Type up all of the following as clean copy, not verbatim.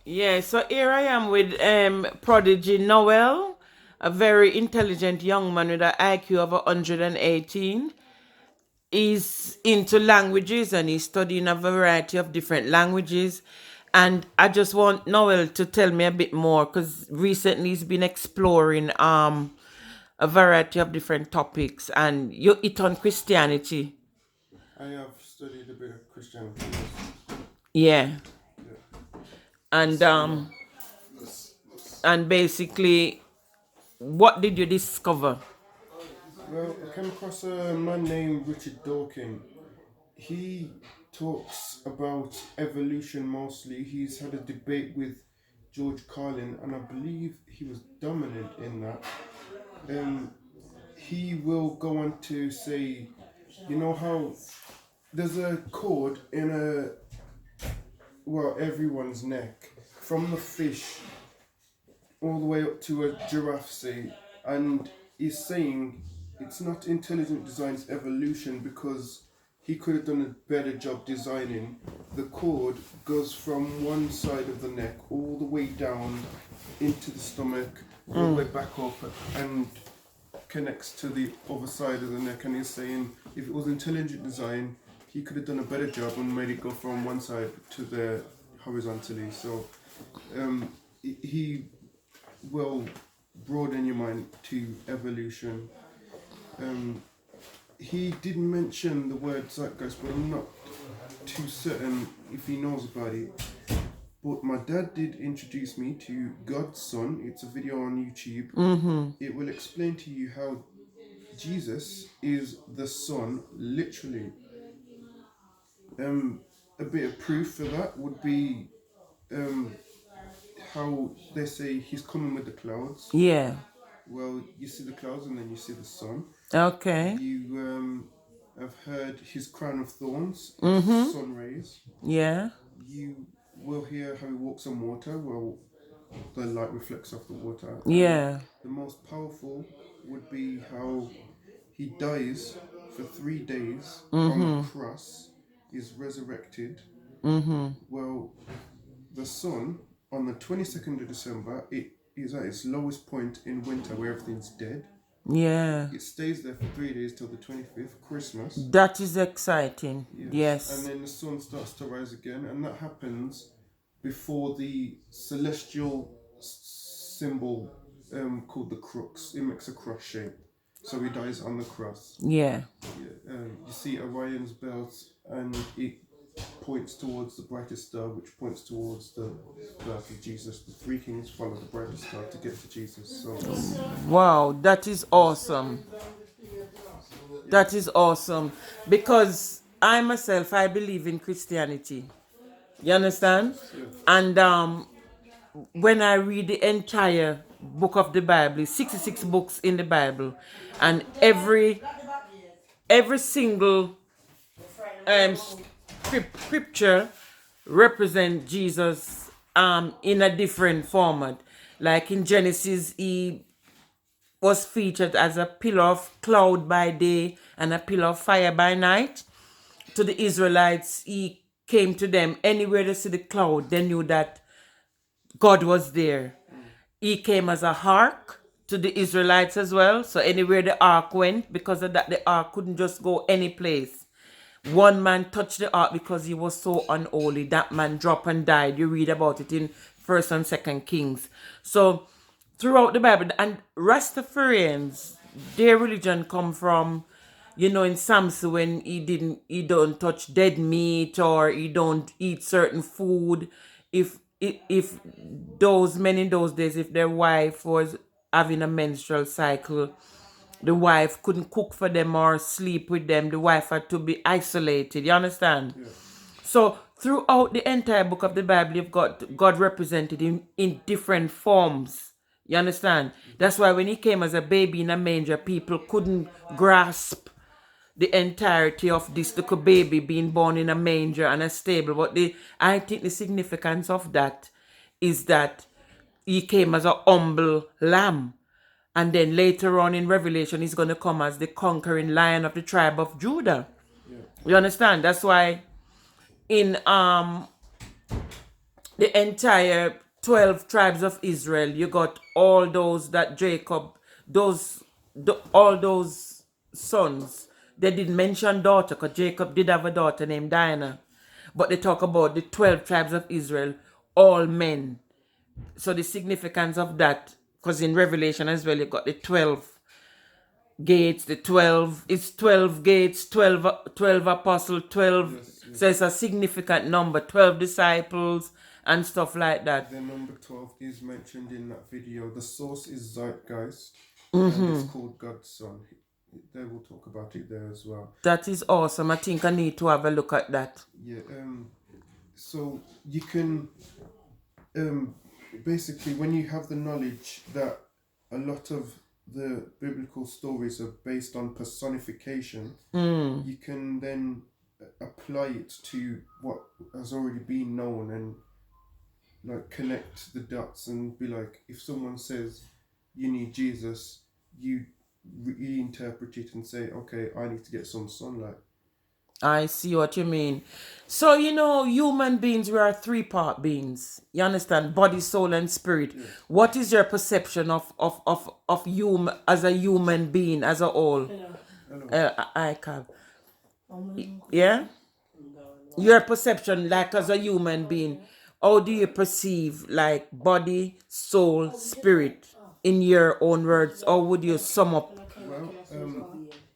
Yeah, so here I am with Prodigy Noel, a very intelligent young man with an IQ of 118. He's into languages and he's studying a variety of different languages. And I just want Noel to tell me a bit more because recently he's been exploring a variety of different topics and you hit on Christianity. I have studied a bit of Christianity. Yes. Yeah. Yeah. And basically what did you discover? Well, I came across a man named Richard Dawkins. He talks about evolution mostly. He's had a debate with George Carlin, and I believe he was dominant in that. Um, he will go on to say, you know how there's a cord in everyone's neck from the fish all the way up to a giraffe, say, and he's saying it's not intelligent design, it's evolution because he could have done a better job designing. The cord goes from one side of the neck all the way down into the stomach, all the way back up, and connects to the other side of the neck. And he's saying if it was intelligent design, he could have done a better job and made it go from one side to the horizontally. So he will broaden your mind to evolution. Um, he did mention the word zeitgeist, but I'm not too certain if he knows about it. But my dad did introduce me to God's Son. It's a video on YouTube. It will explain to you how Jesus is the Son, literally. A bit of proof for that would be um, how they say he's coming with the clouds. Yeah. Well, you see the clouds and then you see the sun. Okay. You have heard his crown of thorns, sun rays. Yeah. You will hear how he walks on water. Well, the light reflects off the water. Yeah. The most powerful would be how he dies for 3 days on the cross, is resurrected. Well, the sun on the 22nd of December, it is at its lowest point in winter where everything's dead. Yeah. It stays there for 3 days till the 25th, Christmas. That is exciting. Yes. And then the sun starts to rise again, and that happens before the celestial symbol called the crux. It makes a cross shape. So he dies on the cross. Yeah. You see Orion's belt, and it points towards the brightest star, which points towards the birth of Jesus. The three kings follow the brightest star to get to Jesus. So Wow, that is awesome. That is awesome. Because I myself I believe in Christianity. You understand? yeah, And when I read the entire book of the Bible, 66 books in the Bible, and every single scripture represent Jesus in a different format. Like in Genesis, he was featured as a pillar of cloud by day and a pillar of fire by night. To the Israelites, he came to them anywhere they see the cloud, they knew that God was there. He came as a ark to the Israelites as well. So anywhere the ark went, because of that, the ark couldn't just go any place. One man touched the ark because he was so unholy. That man dropped and died. You read about it in First and Second Kings. So throughout the Bible, and Rastafarians, their religion come from, in Samson when he don't touch dead meat or he don't eat certain food. If those men in those days, if their wife was having a menstrual cycle, the wife couldn't cook for them or sleep with them. The wife had to be isolated. You understand? yeah, So throughout the entire book of the Bible, you've got God represented in different forms. You understand? That's why when he came as a baby in a manger, people couldn't grasp the entirety of this little baby being born in a manger and a stable. But I think the significance of that is that he came as a humble lamb. And then later on in Revelation, he's going to come as the conquering lion of the tribe of Judah. yeah, You understand? That's why in the entire 12 tribes of Israel. You got all those that Jacob, all those sons. They didn't mention daughter because Jacob did have a daughter named Dinah. But they talk about the 12 tribes of Israel, all men. So the significance of that, because in Revelation as well, you got the 12 gates, the 12, it's 12 gates, 12 apostles, 12. Yes, So yes. it's a significant number, 12 disciples and stuff like that. The number 12 is mentioned in that video. The source is Zeitgeist, and it's called God's Son. They will talk about it there as well. That is awesome. I think I need to have a look at that. Yeah. So you can basically, when you have the knowledge that a lot of the biblical stories are based on personification, you can then apply it to what has already been known and like connect the dots and be like, if someone says you need Jesus, you reinterpret it and say, okay, I need to get some sunlight. I see what you mean. So, human beings, we are three-part beings. You understand? Body, soul, and spirit. Yes. What is your perception of human as a human being as a whole? Hello. I can. Yeah? Your perception, like as a human being, how do you perceive like body, soul, spirit in your own words? Or would you sum up? Well,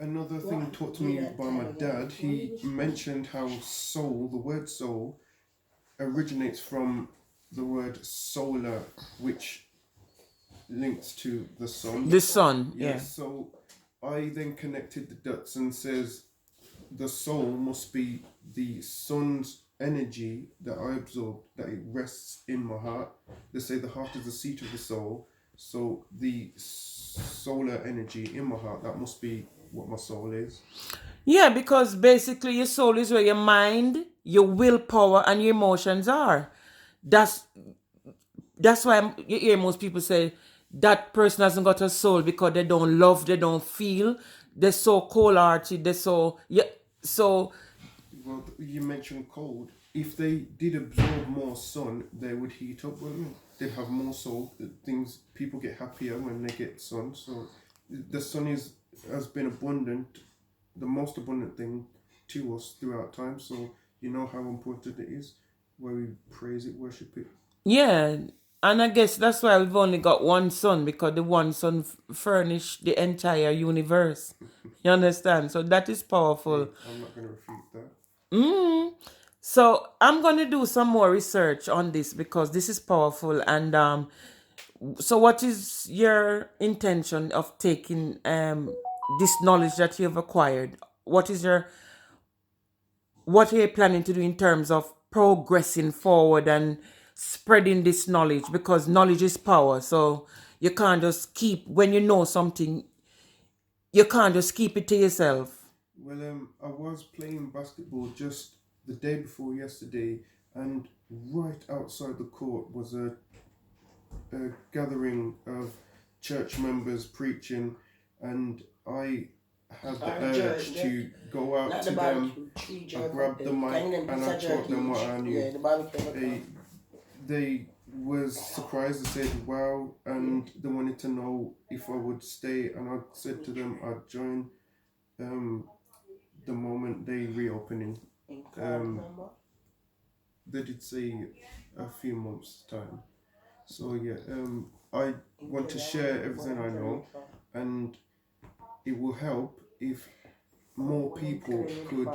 another thing taught to me by my dad, he mentioned how soul, the word soul, originates from the word solar, which links to the sun. The sun, yeah. So I then connected the dots and says the soul must be the sun's energy that I absorb, that it rests in my heart. They say the heart is the seat of the soul. So the solar energy in my heart, that must be what my soul is. Yeah, because basically your soul is where your mind, your willpower, and your emotions are. That's why you hear most people say that person hasn't got a soul because they don't love, they don't feel, they're so cold-hearted, they're so Well, you mentioned cold. If they did absorb more sun, they would heat up, wouldn't they? They'd have more soul. People get happier when they get sun. So the sun has been abundant, the most abundant thing to us throughout time. So you know how important it is, where we praise it, worship it. yeah. And I guess that's why we've only got one sun, because the one sun furnished the entire universe. You understand? So that is powerful. I'm not going to refute that. So I'm gonna do some more research on this because this is powerful. And so what is your intention of taking this knowledge that you've acquired? What are you planning to do in terms of progressing forward and spreading this knowledge? Because knowledge is power. So you can't just keep, when you know something, you can't just keep it to yourself. Well, I was playing basketball just the day before yesterday, and right outside the court was a gathering of church members preaching, and I had the urge to go out to them. I grabbed the mic and I taught them what I knew. They was surprised. They said, wow, and they wanted to know if I would stay, and I said to them I'd join the moment they reopening. They did say a few months time. So yeah, I want to share everything I know, and it will help if more people could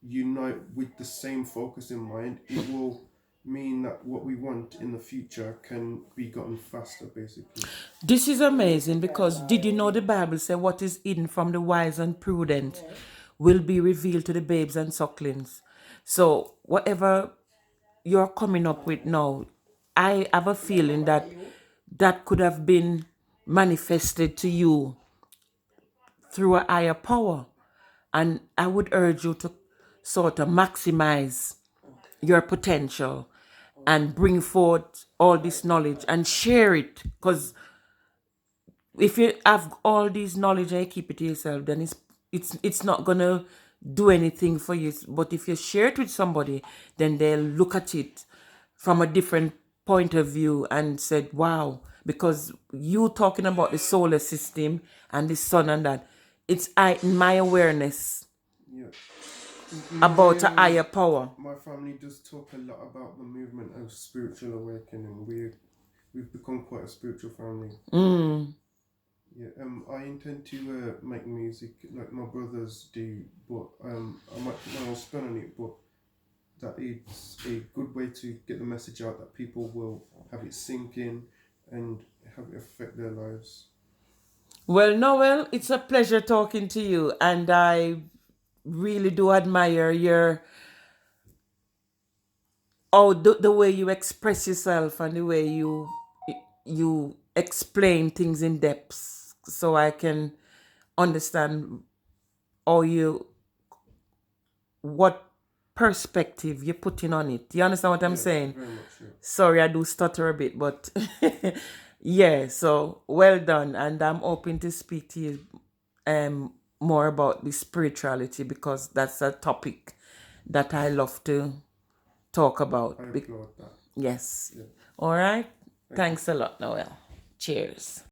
unite with the same focus in mind. It will mean that what we want in the future can be gotten faster, basically. This is amazing, because did you know the Bible says what is hidden from the wise and prudent will be revealed to the babes and sucklings. So whatever you're coming up with now, I have a feeling that that could have been manifested to you through a higher power. And I would urge you to sort of maximize your potential and bring forth all this knowledge and share it. Because if you have all this knowledge and you keep it to yourself, then it's not gonna do anything for you. But if you share it with somebody, then they'll look at it from a different point of view and said, wow, because you talking about the solar system and the sun and that, it's my awareness Yeah. about a higher power. My family does talk a lot about the movement of spiritual awakening. We've become quite a spiritual family. Yeah, I intend to make music like my brothers do, but I might put my own spin on it. But that it's a good way to get the message out that people will have it sink in and have it affect their lives. Well, Noel, it's a pleasure talking to you, and I really do admire your the way you express yourself and the way you explain things in depth, so I can understand how you what perspective you're putting on it. You understand what I'm saying? Very much. Yeah. Sorry, I do stutter a bit, but yeah. So well done, and I'm hoping to speak to you more about the spirituality, because that's a topic that I love to talk about. I applaud that. Yes. Yeah. All right. Thanks a lot, Noel. Cheers.